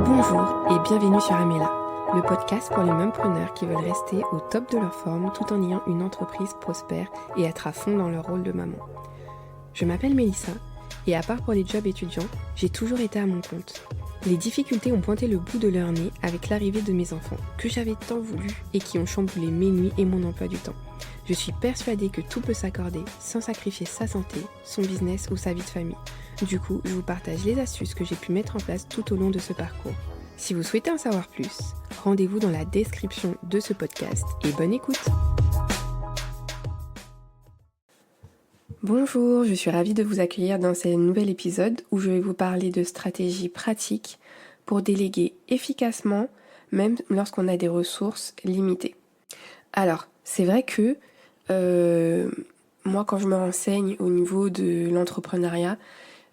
Bonjour et bienvenue sur Amela, le podcast pour les mompreneurs qui veulent rester au top de leur forme tout en ayant une entreprise prospère et être à fond dans leur rôle de maman. Je m'appelle Mélissa et à part pour les jobs étudiants, j'ai toujours été à mon compte. Les difficultés ont pointé le bout de leur nez avec l'arrivée de mes enfants, que j'avais tant voulu et qui ont chamboulé mes nuits et mon emploi du temps. Je suis persuadée que tout peut s'accorder sans sacrifier sa santé, son business ou sa vie de famille. Du coup, je vous partage les astuces que j'ai pu mettre en place tout au long de ce parcours. Si vous souhaitez en savoir plus, rendez-vous dans la description de ce podcast et bonne écoute. Bonjour, je suis ravie de vous accueillir dans ce nouvel épisode où je vais vous parler de stratégies pratiques pour déléguer efficacement, même lorsqu'on a des ressources limitées. Alors, c'est vrai que moi, quand je me renseigne au niveau de l'entrepreneuriat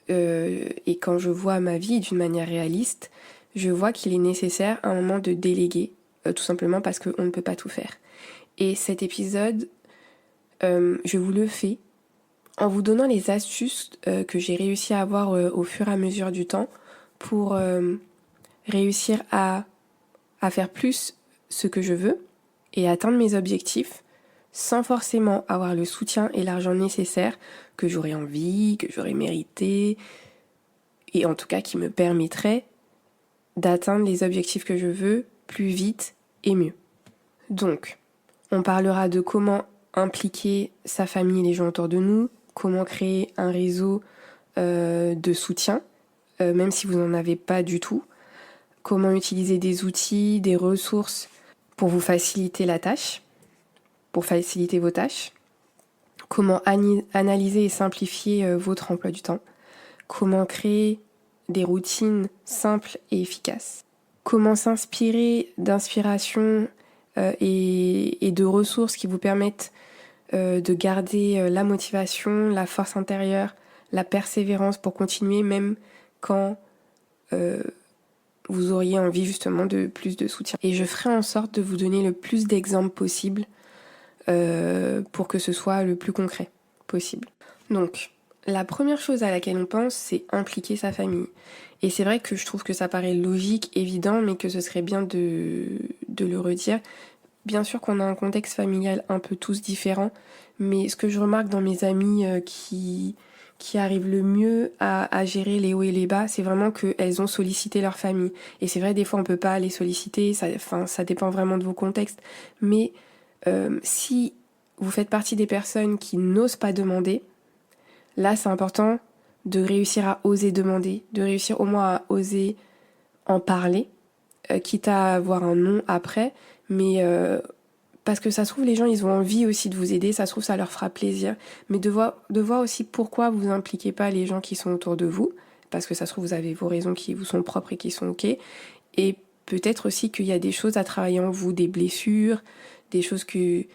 et quand je vois ma vie d'une manière réaliste, je vois qu'il est nécessaire à un moment de déléguer, tout simplement parce qu'on ne peut pas tout faire. Et cet épisode, je vous le fais en vous donnant les astuces que j'ai réussi à avoir au fur et à mesure du temps pour réussir à faire plus ce que je veux et atteindre mes objectifs sans forcément avoir le soutien et l'argent nécessaire que j'aurais envie, que j'aurais mérité, et en tout cas qui me permettrait d'atteindre les objectifs que je veux plus vite et mieux. Donc, on parlera de comment impliquer sa famille et les gens autour de nous, comment créer un réseau de soutien, même si vous n'en avez pas du tout, comment utiliser des outils, des ressources pour vous faciliter la tâche, pour faciliter vos tâches, comment analyser et simplifier votre emploi du temps, comment créer des routines simples et efficaces, comment s'inspirer d'inspiration et de ressources qui vous permettent de garder la motivation, la force intérieure, la persévérance pour continuer même quand vous auriez envie justement de plus de soutien. Et je ferai en sorte de vous donner le plus d'exemples possible pour que ce soit le plus concret possible. Donc, la première chose à laquelle on pense, c'est impliquer sa famille. Et c'est vrai que je trouve que ça paraît logique, évident, mais que ce serait bien de le redire. Bien sûr qu'on a un contexte familial un peu tous différent, mais ce que je remarque dans mes amis qui arrivent le mieux à gérer les hauts et les bas, c'est vraiment qu'elles ont sollicité leur famille. Et c'est vrai, des fois on peut pas les solliciter, ça dépend vraiment de vos contextes, mais si vous faites partie des personnes qui n'osent pas demander, là c'est important de réussir à oser demander, de réussir au moins à oser en parler, quitte à avoir un non après, mais parce que ça se trouve les gens ils ont envie aussi de vous aider, ça se trouve ça leur fera plaisir, mais de voir aussi pourquoi vous impliquez pas les gens qui sont autour de vous, parce que ça se trouve vous avez vos raisons qui vous sont propres et qui sont ok, et peut-être aussi qu'il y a des choses à travailler en vous, des blessures, des choses qui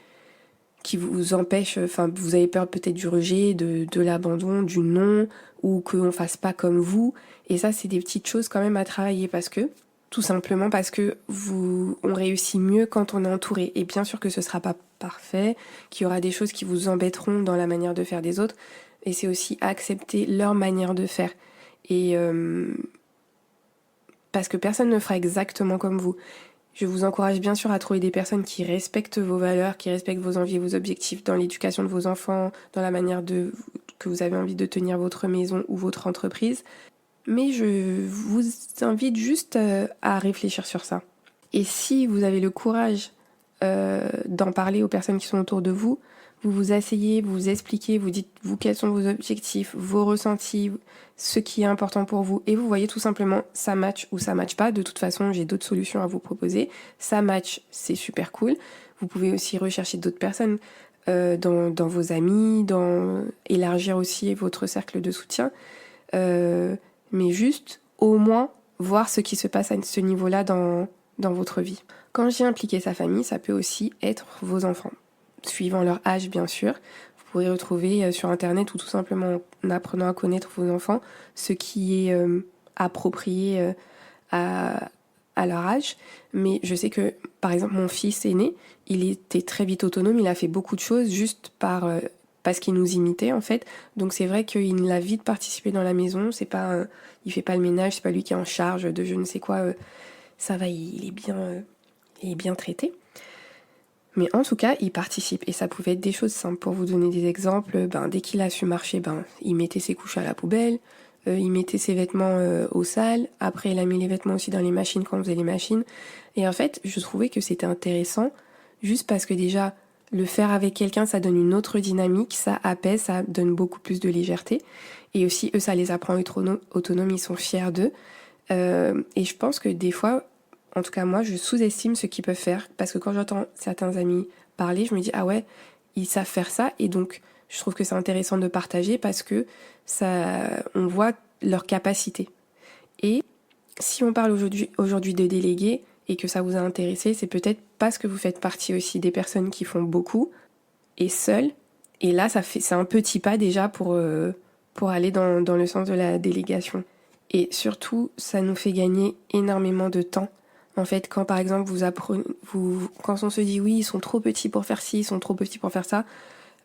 vous empêchent, enfin vous avez peur peut-être du rejet, de l'abandon, du non, ou qu'on fasse pas comme vous, et ça c'est des petites choses quand même à travailler tout simplement parce que on réussit mieux quand on est entouré. Et bien sûr que ce sera pas parfait, qu'il y aura des choses qui vous embêteront dans la manière de faire des autres, et c'est aussi accepter leur manière de faire. Et parce que personne ne fera exactement comme vous. Je vous encourage bien sûr à trouver des personnes qui respectent vos valeurs, qui respectent vos envies et vos objectifs dans l'éducation de vos enfants, dans la manière que vous avez envie de tenir votre maison ou votre entreprise. Mais je vous invite juste à réfléchir sur ça. Et si vous avez le courage d'en parler aux personnes qui sont autour de vous, vous vous asseyez, vous vous expliquez, vous dites vous quels sont vos objectifs, vos ressentis, ce qui est important pour vous, et vous voyez tout simplement ça match ou ça match pas. De toute façon, j'ai d'autres solutions à vous proposer. Ça match, c'est super cool. Vous pouvez aussi rechercher d'autres personnes dans vos amis, élargir aussi votre cercle de soutien. Mais juste, au moins, voir ce qui se passe à ce niveau-là dans votre vie. Quand j'ai impliqué sa famille, ça peut aussi être vos enfants. Suivant leur âge, bien sûr. Vous pourrez retrouver sur Internet ou tout simplement en apprenant à connaître vos enfants ce qui est approprié à leur âge. Mais je sais que, par exemple, mon fils aîné, il était très vite autonome, il a fait beaucoup de choses juste parce qu'il nous imitait en fait. Donc c'est vrai qu'il a vite participé dans la maison. C'est pas, il fait pas le ménage, c'est pas lui qui est en charge de je ne sais quoi. Ça va, il est bien traité. Mais en tout cas, il participe et ça pouvait être des choses simples. Pour vous donner des exemples, dès qu'il a su marcher, il mettait ses couches à la poubelle, il mettait ses vêtements au sale. Après, il a mis les vêtements aussi dans les machines quand on faisait les machines. Et en fait, je trouvais que c'était intéressant juste parce que déjà, le faire avec quelqu'un, ça donne une autre dynamique, ça apaise, ça donne beaucoup plus de légèreté. Et aussi, eux, ça les apprend à être autonomes, ils sont fiers d'eux. Et je pense que des fois, en tout cas moi, je sous-estime ce qu'ils peuvent faire. Parce que quand j'entends certains amis parler, je me dis, ah ouais, ils savent faire ça. Et donc, je trouve que c'est intéressant de partager parce que on voit leur capacité. Et si on parle aujourd'hui de déléguer et que ça vous a intéressé, c'est peut-être parce que vous faites partie aussi des personnes qui font beaucoup et seules. Et là, c'est un petit pas déjà pour aller dans le sens de la délégation. Et surtout, ça nous fait gagner énormément de temps. En fait, quand par exemple quand on se dit oui, ils sont trop petits pour faire ci, ils sont trop petits pour faire ça.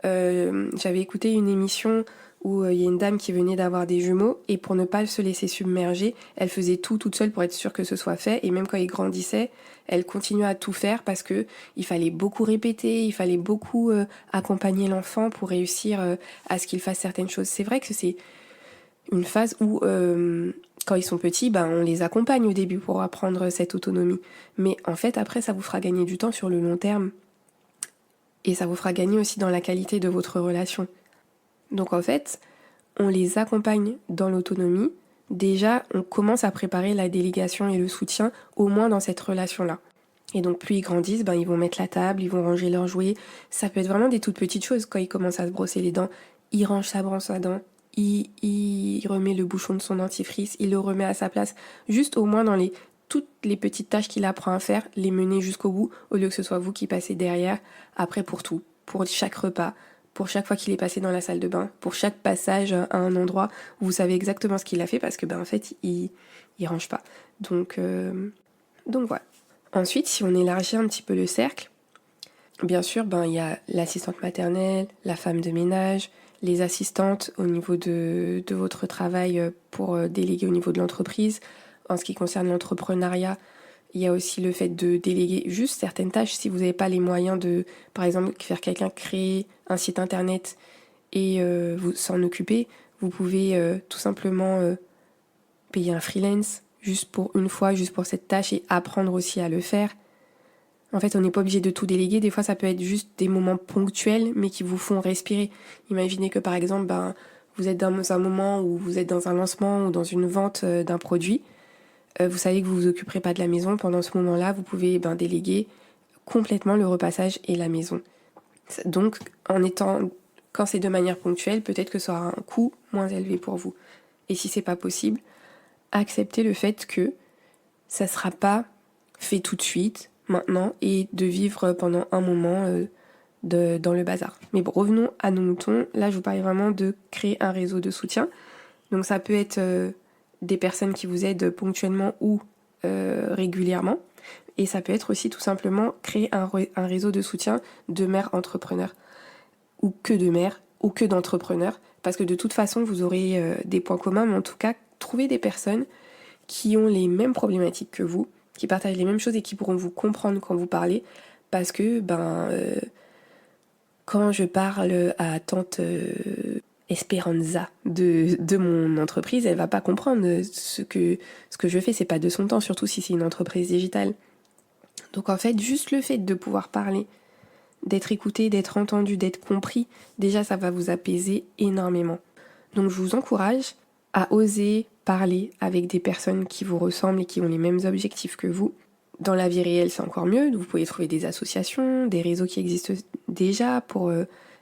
J'avais écouté une émission où il y a une dame qui venait d'avoir des jumeaux et pour ne pas se laisser submerger, elle faisait tout toute seule pour être sûre que ce soit fait. Et même quand ils grandissaient, elle continuait à tout faire parce que il fallait beaucoup répéter, il fallait beaucoup accompagner l'enfant pour réussir à ce qu'il fasse certaines choses. C'est vrai que c'est une phase où quand ils sont petits, on les accompagne au début pour apprendre cette autonomie. Mais en fait, après, ça vous fera gagner du temps sur le long terme. Et ça vous fera gagner aussi dans la qualité de votre relation. Donc en fait, on les accompagne dans l'autonomie. Déjà, on commence à préparer la délégation et le soutien, au moins dans cette relation-là. Et donc plus ils grandissent, ils vont mettre la table, ils vont ranger leurs jouets. Ça peut être vraiment des toutes petites choses. Quand ils commencent à se brosser les dents, ils rangent sa brosse à dents. Il remet le bouchon de son dentifrice, il le remet à sa place. Juste au moins dans toutes les petites tâches qu'il apprend à faire, les mener jusqu'au bout, au lieu que ce soit vous qui passez derrière, après pour tout, pour chaque repas, pour chaque fois qu'il est passé dans la salle de bain, pour chaque passage à un endroit où vous savez exactement ce qu'il a fait parce que en fait, il range pas. Donc voilà. Ensuite, si on élargit un petit peu le cercle, bien sûr, il y a l'assistante maternelle, la femme de ménage, les assistantes au niveau de votre travail pour déléguer au niveau de l'entreprise. En ce qui concerne l'entrepreneuriat, il y a aussi le fait de déléguer juste certaines tâches. Si vous n'avez pas les moyens de, par exemple, faire quelqu'un créer un site internet et vous s'en occuper, vous pouvez tout simplement payer un freelance juste pour une fois, juste pour cette tâche et apprendre aussi à le faire. En fait, on n'est pas obligé de tout déléguer. Des fois, ça peut être juste des moments ponctuels, mais qui vous font respirer. Imaginez que, par exemple, vous êtes dans un moment où vous êtes dans un lancement ou dans une vente d'un produit. Vous savez que vous vous occuperez pas de la maison. Pendant ce moment-là, vous pouvez déléguer complètement le repassage et la maison. Donc, quand c'est de manière ponctuelle, peut-être que ça aura un coût moins élevé pour vous. Et si c'est pas possible, acceptez le fait que ça sera pas fait tout de suite, maintenant, et de vivre pendant un moment dans le bazar. Mais bon, revenons à nos moutons. Là, je vous parlais vraiment de créer un réseau de soutien. Donc ça peut être des personnes qui vous aident ponctuellement ou régulièrement. Et ça peut être aussi tout simplement créer un réseau de soutien de mères entrepreneurs. Ou que de mères, ou que d'entrepreneurs. Parce que de toute façon, vous aurez des points communs, mais en tout cas, trouvez des personnes qui ont les mêmes problématiques que vous, qui partagent les mêmes choses et qui pourront vous comprendre quand vous parlez. Parce que, quand je parle à tante Esperanza de mon entreprise, elle va pas comprendre ce que je fais, c'est pas de son temps, surtout si c'est une entreprise digitale. Donc en fait, juste le fait de pouvoir parler, d'être écouté, d'être entendu, d'être compris, déjà ça va vous apaiser énormément. Donc je vous encourage à oser parler avec des personnes qui vous ressemblent et qui ont les mêmes objectifs que vous. Dans la vie réelle, c'est encore mieux. Vous pouvez trouver des associations, des réseaux qui existent déjà pour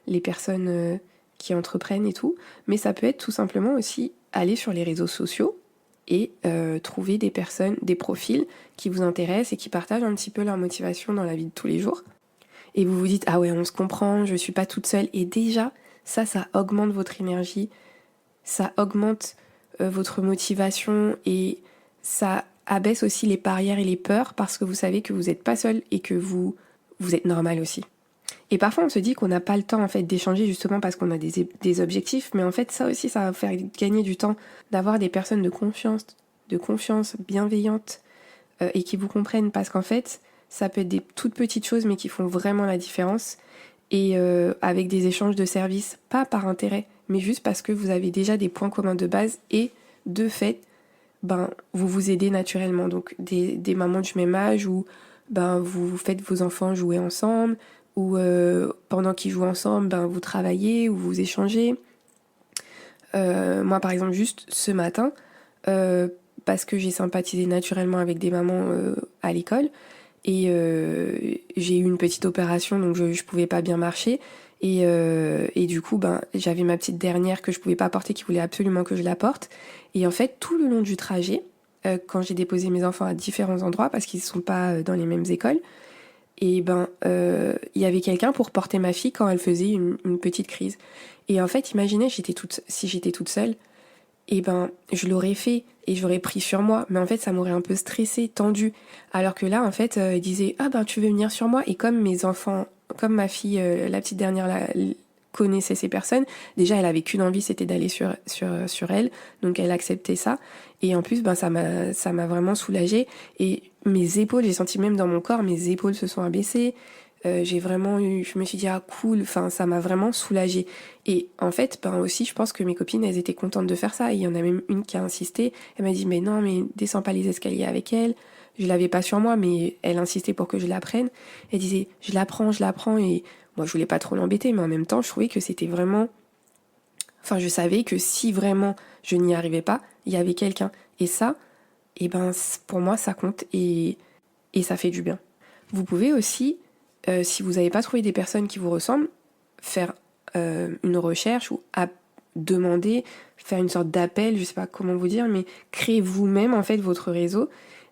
les personnes qui entreprennent et tout. Mais ça peut être tout simplement aussi aller sur les réseaux sociaux et trouver des personnes, des profils qui vous intéressent et qui partagent un petit peu leur motivation dans la vie de tous les jours. Et vous vous dites, ah ouais, on se comprend, je suis pas toute seule. Et déjà, ça augmente votre énergie, ça augmente votre motivation et ça abaisse aussi les barrières et les peurs parce que vous savez que vous n'êtes pas seul et que vous êtes normal aussi. Et parfois on se dit qu'on n'a pas le temps en fait d'échanger justement parce qu'on a des objectifs, mais en fait ça aussi ça va faire gagner du temps d'avoir des personnes de confiance bienveillantes et qui vous comprennent, parce qu'en fait ça peut être des toutes petites choses mais qui font vraiment la différence, et avec des échanges de services, pas par intérêt, mais juste parce que vous avez déjà des points communs de base et de fait, vous vous aidez naturellement. Donc des mamans du même âge où vous faites vos enfants jouer ensemble, ou pendant qu'ils jouent ensemble, vous travaillez ou vous échangez. Moi par exemple juste ce matin, parce que j'ai sympathisé naturellement avec des mamans à l'école, et j'ai eu une petite opération donc je pouvais pas bien marcher, et du coup j'avais ma petite dernière que je pouvais pas porter, qui voulait absolument que je la porte, et en fait tout le long du trajet, quand j'ai déposé mes enfants à différents endroits parce qu'ils sont pas dans les mêmes écoles, et il y avait quelqu'un pour porter ma fille quand elle faisait une petite crise. Et en fait imaginez, si j'étais toute seule, et je l'aurais fait et j'aurais pris sur moi, mais en fait ça m'aurait un peu stressée, tendue, alors que là en fait il disait tu veux venir sur moi, et comme mes enfants, comme ma fille, la petite dernière là, connaissait ces personnes, déjà elle avait qu'une envie, c'était d'aller sur elle, donc elle acceptait ça, et en plus ça m'a vraiment soulagée, et mes épaules, j'ai senti même dans mon corps, mes épaules se sont abaissées. J'ai vraiment eu, je me suis dit cool, enfin ça m'a vraiment soulagée. Et en fait aussi je pense que mes copines, elles étaient contentes de faire ça, et il y en a même une qui a insisté, elle m'a dit mais non, mais descends pas les escaliers avec elle. Je l'avais pas sur moi mais elle insistait pour que je la prenne. Elle disait je la prends, et moi je voulais pas trop l'embêter, mais en même temps je trouvais que c'était vraiment, enfin je savais que si vraiment je n'y arrivais pas, il y avait quelqu'un, et ça, pour moi ça compte, et ça fait du bien. Vous pouvez aussi, si vous n'avez pas trouvé des personnes qui vous ressemblent, faire une recherche, ou demander, faire une sorte d'appel, je sais pas comment vous dire, mais créer vous-même en fait votre réseau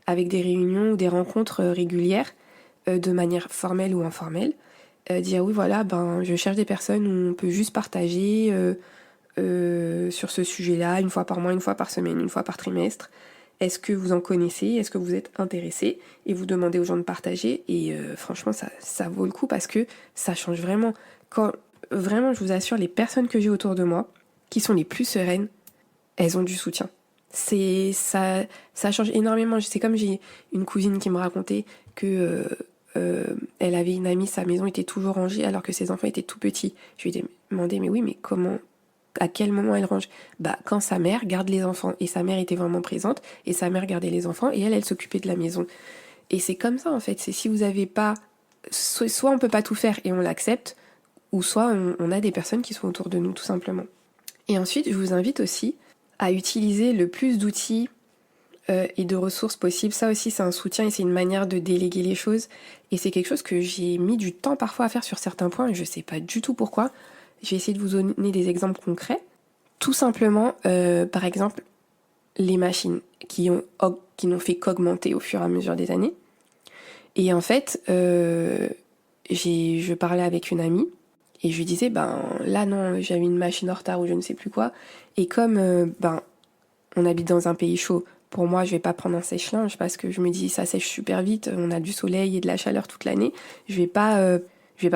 avec des réunions ou des rencontres régulières, de manière formelle ou informelle. Dire oui voilà, je cherche des personnes où on peut juste partager sur ce sujet-là, une fois par mois, une fois par semaine, une fois par trimestre. Est-ce que vous en connaissez? Est-ce que vous êtes intéressé? Et vous demandez aux gens de partager. Et franchement, ça vaut le coup parce que ça change vraiment. Vraiment, je vous assure, les personnes que j'ai autour de moi, qui sont les plus sereines, elles ont du soutien. Ça change énormément. C'est comme j'ai une cousine qui me racontait que elle avait une amie, sa maison était toujours rangée alors que ses enfants étaient tout petits. Je lui ai demandé, mais oui, mais comment, à quel moment elle range? Quand sa mère garde les enfants, et sa mère était vraiment présente, et sa mère gardait les enfants, et elle s'occupait de la maison. Et c'est comme ça en fait, c'est si vous avez pas, soit on peut pas tout faire et on l'accepte, ou soit on a des personnes qui sont autour de nous tout simplement. Et ensuite je vous invite aussi à utiliser le plus d'outils et de ressources possibles. Ça aussi c'est un soutien, et c'est une manière de déléguer les choses, et c'est quelque chose que j'ai mis du temps parfois à faire sur certains points, et je sais pas du tout pourquoi. Je vais essayer de vous donner des exemples concrets. Tout simplement, par exemple, les machines qui n'ont fait qu'augmenter au fur et à mesure des années. Et en fait, je parlais avec une amie, et je lui disais, là non, j'avais une machine en retard ou je ne sais plus quoi. Et comme, on habite dans un pays chaud, pour moi, je vais pas prendre un sèche-linge parce que je me dis, ça sèche super vite, on a du soleil et de la chaleur toute l'année. Je vais pas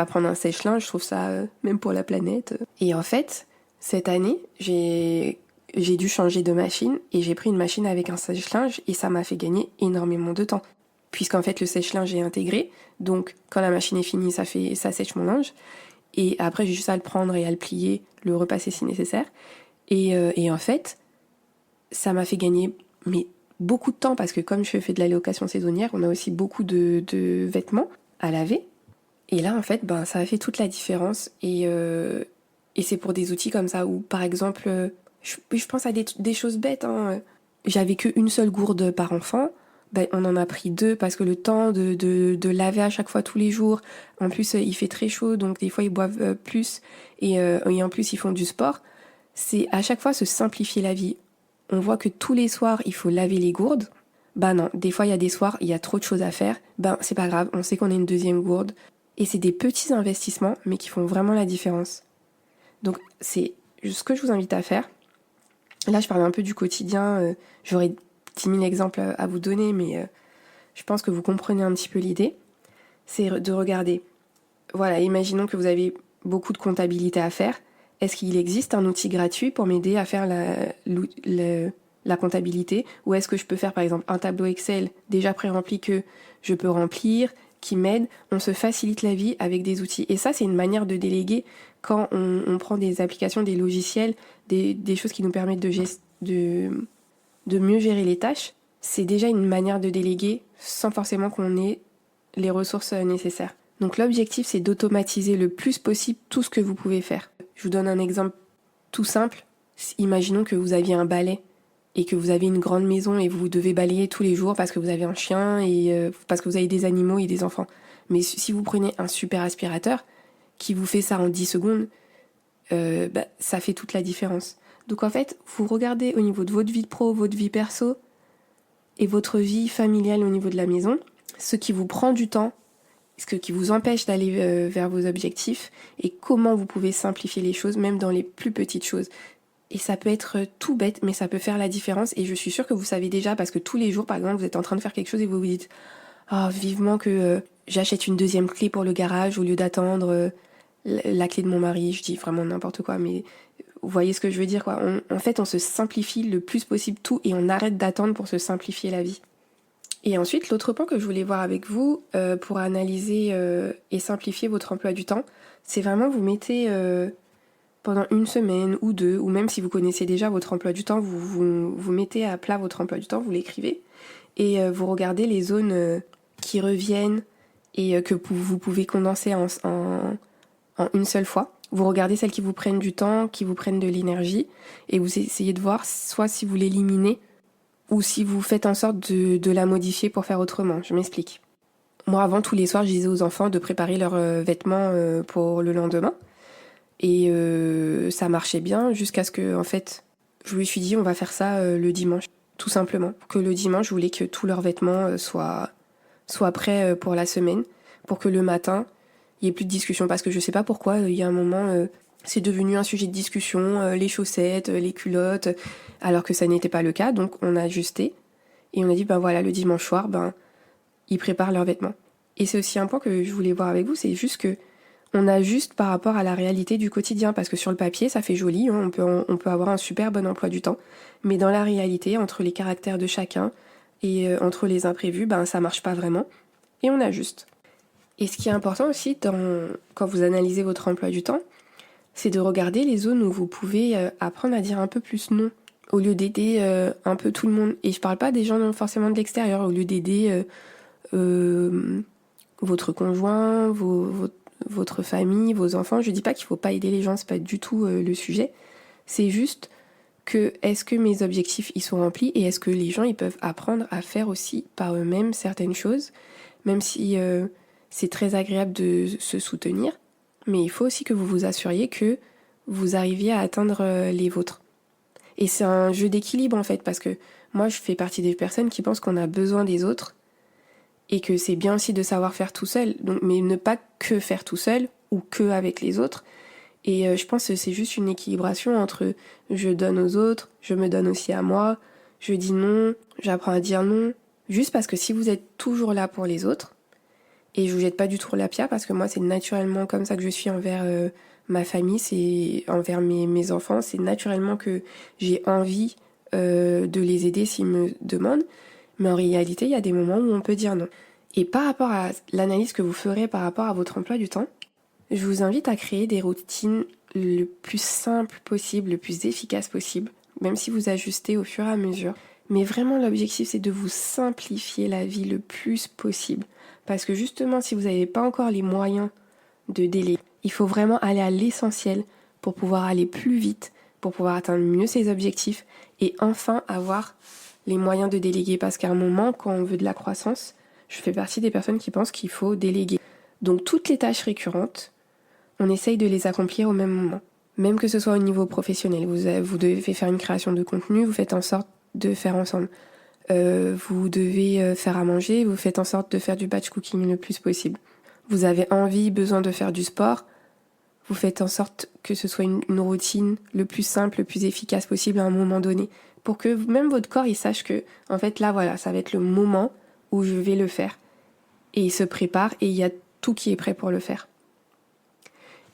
prendre un sèche-linge, je trouve ça, même pour la planète. Et en fait, cette année, j'ai dû changer de machine, et j'ai pris une machine avec un sèche-linge, et ça m'a fait gagner énormément de temps. Puisqu'en fait, le sèche-linge est intégré, donc quand la machine est finie, ça sèche mon linge. Et après, j'ai juste à le prendre et à le plier, le repasser si nécessaire. Et en fait, ça m'a fait gagner beaucoup de temps, parce que comme je fais de la location saisonnière, on a aussi beaucoup de vêtements à laver. Et là, en fait, ça a fait toute la différence. Et c'est pour des outils comme ça, où par exemple, je pense à des choses bêtes, hein. J'avais qu'une seule gourde par enfant. On en a pris deux parce que le temps de laver à chaque fois tous les jours. En plus, il fait très chaud, donc des fois ils boivent plus. Et en plus, ils font du sport. C'est à chaque fois se simplifier la vie. On voit que tous les soirs, il faut laver les gourdes. Non, des fois, il y a des soirs, il y a trop de choses à faire. C'est pas grave, on sait qu'on a une deuxième gourde. Et c'est des petits investissements, mais qui font vraiment la différence. Donc, c'est ce que je vous invite à faire. Là, je parle un peu du quotidien. J'aurais 10 000 exemples à vous donner, mais je pense que vous comprenez un petit peu l'idée. C'est de regarder voilà, imaginons que vous avez beaucoup de comptabilité à faire. Est-ce qu'il existe un outil gratuit pour m'aider à faire la comptabilité? Ou est-ce que je peux faire par exemple un tableau Excel déjà pré-rempli que je peux remplir, qui m'aide? On se facilite la vie avec des outils. Et ça, c'est une manière de déléguer quand on prend des applications, des logiciels, des choses qui nous permettent de mieux gérer les tâches. C'est déjà une manière de déléguer sans forcément qu'on ait les ressources nécessaires. Donc l'objectif, c'est d'automatiser le plus possible tout ce que vous pouvez faire. Je vous donne un exemple tout simple. Imaginons que vous aviez un balai et que vous avez une grande maison et vous devez balayer tous les jours parce que vous avez un chien et parce que vous avez des animaux et des enfants. Mais si vous prenez un super aspirateur qui vous fait ça en 10 secondes, ça fait toute la différence. Donc en fait, vous regardez au niveau de votre vie pro, votre vie perso et votre vie familiale au niveau de la maison, ce qui vous prend du temps, ce qui vous empêche d'aller vers vos objectifs et comment vous pouvez simplifier les choses, même dans les plus petites choses. Et ça peut être tout bête, mais ça peut faire la différence. Et je suis sûre que vous savez déjà, parce que tous les jours, par exemple, vous êtes en train de faire quelque chose et vous vous dites « Ah, vivement que j'achète une deuxième clé pour le garage au lieu d'attendre la clé de mon mari. » Je dis vraiment n'importe quoi, mais vous voyez ce que je veux dire, quoi. En fait, on se simplifie le plus possible tout et on arrête d'attendre pour se simplifier la vie. Et ensuite, l'autre point que je voulais voir avec vous pour analyser et simplifier votre emploi du temps, c'est vraiment vous mettez pendant une semaine ou deux, ou même si vous connaissez déjà votre emploi du temps, vous mettez à plat votre emploi du temps, vous l'écrivez, et vous regardez les zones qui reviennent et que vous pouvez condenser en une seule fois. Vous regardez celles qui vous prennent du temps, qui vous prennent de l'énergie, et vous essayez de voir soit si vous l'éliminez, ou si vous faites en sorte de la modifier pour faire autrement. Je m'explique. Moi, avant, tous les soirs, je disais aux enfants de préparer leurs vêtements pour le lendemain. Et ça marchait bien jusqu'à ce que, en fait, je me suis dit, on va faire ça le dimanche, tout simplement. Que le dimanche, je voulais que tous leurs vêtements soient prêts pour la semaine, pour que le matin, il n'y ait plus de discussion. Parce que je sais pas pourquoi, il y a un moment, c'est devenu un sujet de discussion, les chaussettes, les culottes, alors que ça n'était pas le cas. Donc on a ajusté et on a dit, ben voilà, le dimanche soir, ils préparent leurs vêtements. Et c'est aussi un point que je voulais voir avec vous, c'est juste que on ajuste par rapport à la réalité du quotidien, parce que sur le papier, ça fait joli, hein, on peut avoir un super bon emploi du temps, mais dans la réalité, entre les caractères de chacun et entre les imprévus, ça marche pas vraiment, et on ajuste. Et ce qui est important aussi quand vous analysez votre emploi du temps, c'est de regarder les zones où vous pouvez apprendre à dire un peu plus non, au lieu d'aider un peu tout le monde. Et je parle pas des gens non forcément de l'extérieur, au lieu d'aider votre conjoint, votre famille, vos enfants. Je dis pas qu'il faut pas aider les gens, c'est pas du tout le sujet. C'est juste que est-ce que mes objectifs ils sont remplis et est-ce que les gens ils peuvent apprendre à faire aussi par eux-mêmes certaines choses, même si c'est très agréable de se soutenir, mais il faut aussi que vous vous assuriez que vous arriviez à atteindre les vôtres. Et c'est un jeu d'équilibre en fait, parce que moi je fais partie des personnes qui pensent qu'on a besoin des autres et que c'est bien aussi de savoir faire tout seul, donc, mais ne pas que faire tout seul ou que avec les autres. Et je pense que c'est juste une équilibration entre je donne aux autres, je me donne aussi à moi, je dis non, j'apprends à dire non, juste parce que si vous êtes toujours là pour les autres, et je vous jette pas du tout la pierre parce que moi c'est naturellement comme ça que je suis envers ma famille, c'est envers mes enfants, c'est naturellement que j'ai envie de les aider s'ils me demandent, mais en réalité il y a des moments où on peut dire non. Et par rapport à l'analyse que vous ferez par rapport à votre emploi du temps, je vous invite à créer des routines le plus simple possible, le plus efficace possible, même si vous ajustez au fur et à mesure. Mais vraiment l'objectif c'est de vous simplifier la vie le plus possible. Parce que justement si vous n'avez pas encore les moyens de déléguer, il faut vraiment aller à l'essentiel pour pouvoir aller plus vite, pour pouvoir atteindre mieux ses objectifs et enfin avoir les moyens de déléguer. Parce qu'à un moment, quand on veut de la croissance, je fais partie des personnes qui pensent qu'il faut déléguer. Donc toutes les tâches récurrentes, on essaye de les accomplir au même moment. Même que ce soit au niveau professionnel, vous devez faire une création de contenu, vous faites en sorte de faire ensemble. Vous devez faire à manger, vous faites en sorte de faire du batch cooking le plus possible. Vous avez besoin de faire du sport, vous faites en sorte que ce soit une routine le plus simple, le plus efficace possible à un moment donné. Pour que même votre corps il sache que, en fait là voilà, ça va être le moment où je vais le faire. Et il se prépare et il y a tout qui est prêt pour le faire.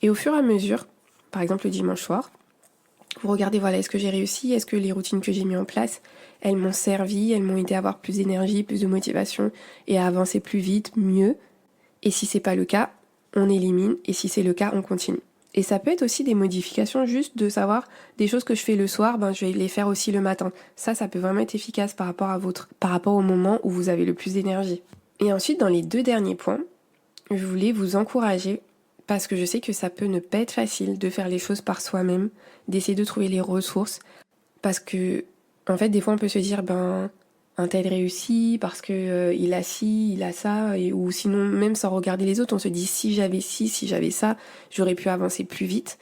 Et au fur et à mesure, par exemple le dimanche soir, vous regardez, voilà, est-ce que j'ai réussi? Est-ce que les routines que j'ai mis en place, elles m'ont servi, elles m'ont aidé à avoir plus d'énergie, plus de motivation et à avancer plus vite, mieux? Et si c'est pas le cas, on élimine, et si c'est le cas, on continue. Et ça peut être aussi des modifications, juste de savoir des choses que je fais le soir, je vais les faire aussi le matin. Ça peut vraiment être efficace par rapport au moment où vous avez le plus d'énergie. Et ensuite, dans les 2 derniers points, je voulais vous encourager, parce que je sais que ça peut ne pas être facile de faire les choses par soi-même, d'essayer de trouver les ressources, parce que, en fait, des fois, on peut se dire, un tel réussit parce que il a ci, il a ça, ou sinon, même sans regarder les autres, on se dit, si j'avais ci, si j'avais ça, j'aurais pu avancer plus vite.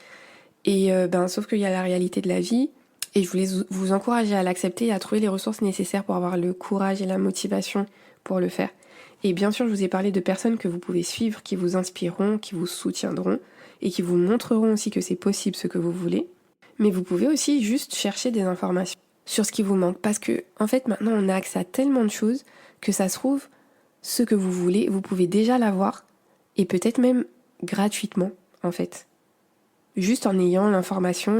Et sauf qu'il y a la réalité de la vie, et je voulais vous encourager à l'accepter et à trouver les ressources nécessaires pour avoir le courage et la motivation pour le faire. Et bien sûr, je vous ai parlé de personnes que vous pouvez suivre, qui vous inspireront, qui vous soutiendront, et qui vous montreront aussi que c'est possible ce que vous voulez. Mais vous pouvez aussi juste chercher des informations sur ce qui vous manque. Parce que, en fait, maintenant, on a accès à tellement de choses que ça se trouve, ce que vous voulez, vous pouvez déjà l'avoir, et peut-être même gratuitement, en fait. Juste en ayant l'information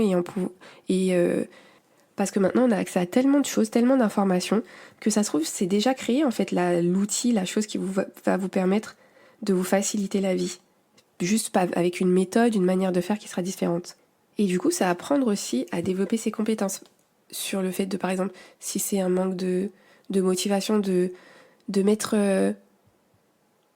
parce que maintenant, on a accès à tellement de choses, tellement d'informations, que ça se trouve, c'est déjà créé, en fait, l'outil, la chose qui va vous permettre de vous faciliter la vie. Juste pas avec une méthode, une manière de faire qui sera différente. Et du coup, ça apprendre aussi à développer ses compétences sur le fait de, par exemple, si c'est un manque de motivation, de mettre,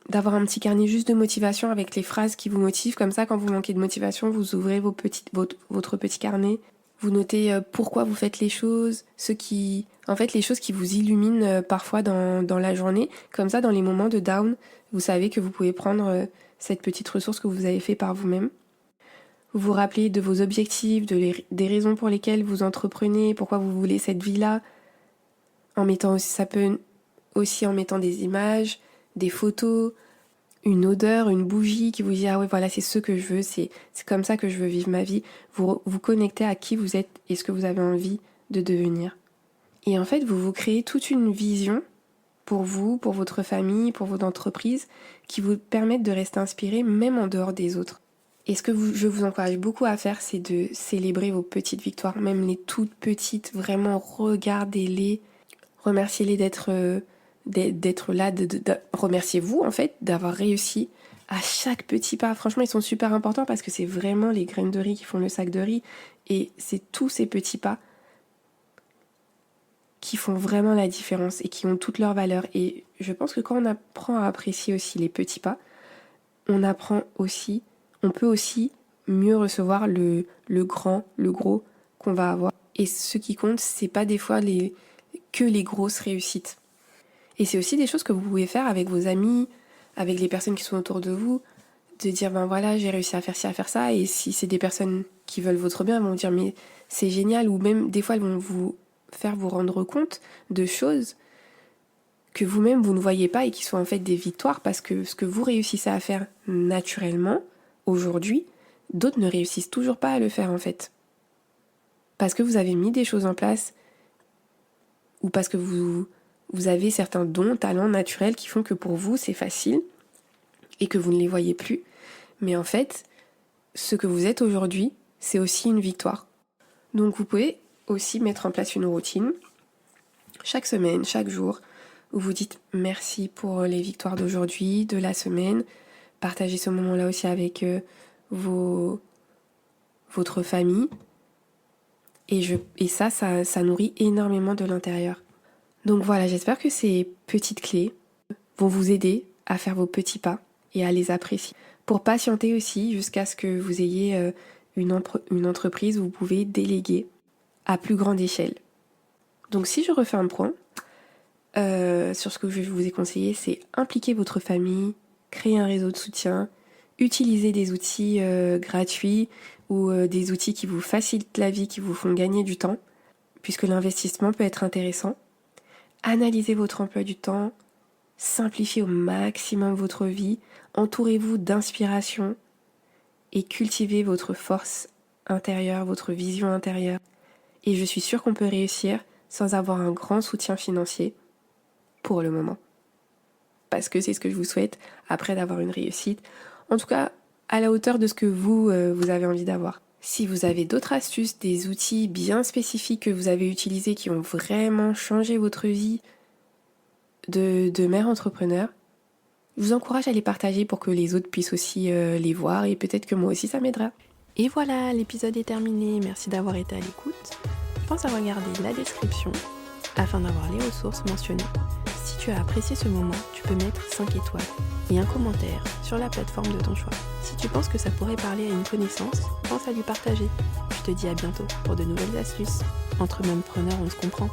d'avoir un petit carnet juste de motivation avec les phrases qui vous motivent. Comme ça, quand vous manquez de motivation, vous ouvrez votre petit carnet. Vous notez pourquoi vous faites les choses, les choses qui vous illuminent parfois dans la journée. Comme ça, dans les moments de down, vous savez que vous pouvez prendre cette petite ressource que vous avez fait par vous-même. Vous vous rappelez de vos objectifs, des raisons pour lesquelles vous entreprenez, pourquoi vous voulez cette vie-là. Ça peut aussi en mettant des images, des photos, une odeur, une bougie qui vous dit ah ouais voilà c'est ce que je veux, c'est comme ça que je veux vivre ma vie. Vous connectez à qui vous êtes et ce que vous avez envie de devenir. Et en fait vous créez toute une vision pour vous, pour votre famille, pour votre entreprise qui vous permettent de rester inspiré même en dehors des autres. Et ce que je vous encourage beaucoup à faire, c'est de célébrer vos petites victoires, même les toutes petites, vraiment regardez-les, remerciez-les d'être là, remerciez-vous en fait d'avoir réussi à chaque petit pas. Franchement, ils sont super importants parce que c'est vraiment les graines de riz qui font le sac de riz et c'est tous ces petits pas qui font vraiment la différence et qui ont toute leur valeur. Et je pense que quand on apprend à apprécier aussi les petits pas, on peut aussi mieux recevoir le grand, le gros qu'on va avoir. Et ce qui compte, c'est pas des fois que les grosses réussites. Et c'est aussi des choses que vous pouvez faire avec vos amis, avec les personnes qui sont autour de vous, de dire voilà, j'ai réussi à faire ci, à faire ça. Et si c'est des personnes qui veulent votre bien, elles vont vous dire mais c'est génial. Ou même des fois, elles vont vous faire vous rendre compte de choses que vous-même vous ne voyez pas et qui sont en fait des victoires parce que ce que vous réussissez à faire naturellement aujourd'hui, d'autres ne réussissent toujours pas à le faire en fait. Parce que vous avez mis des choses en place ou parce que vous avez certains dons, talents naturels qui font que pour vous c'est facile et que vous ne les voyez plus. Mais en fait, ce que vous êtes aujourd'hui, c'est aussi une victoire. Donc vous pouvez aussi mettre en place une routine chaque semaine, chaque jour, où vous dites merci pour les victoires d'aujourd'hui, de la semaine. Partagez ce moment-là aussi avec votre famille. Et ça nourrit énormément de l'intérieur. Donc voilà, j'espère que ces petites clés vont vous aider à faire vos petits pas et à les apprécier. Pour patienter aussi jusqu'à ce que vous ayez une entreprise où vous pouvez déléguer à plus grande échelle. Donc si je refais un point sur ce que je vous ai conseillé, c'est impliquer votre famille, créer un réseau de soutien, utiliser des outils gratuits ou des outils qui vous facilitent la vie, qui vous font gagner du temps, puisque l'investissement peut être intéressant. Analysez votre emploi du temps, simplifiez au maximum votre vie, entourez-vous d'inspiration et cultivez votre force intérieure, votre vision intérieure. Et je suis sûre qu'on peut réussir sans avoir un grand soutien financier pour le moment. Parce que c'est ce que je vous souhaite après d'avoir une réussite. En tout cas, à la hauteur de ce que vous avez envie d'avoir. Si vous avez d'autres astuces, des outils bien spécifiques que vous avez utilisés qui ont vraiment changé votre vie de mère entrepreneur, je vous encourage à les partager pour que les autres puissent aussi les voir et peut-être que moi aussi ça m'aidera. Et voilà, l'épisode est terminé. Merci d'avoir été à l'écoute. Pense à regarder la description afin d'avoir les ressources mentionnées. Si tu as apprécié ce moment, tu peux mettre 5 étoiles et un commentaire sur la plateforme de ton choix. Si tu penses que ça pourrait parler à une connaissance, pense à lui partager. Je te dis à bientôt pour de nouvelles astuces. Entre mêmes preneurs, on se comprend.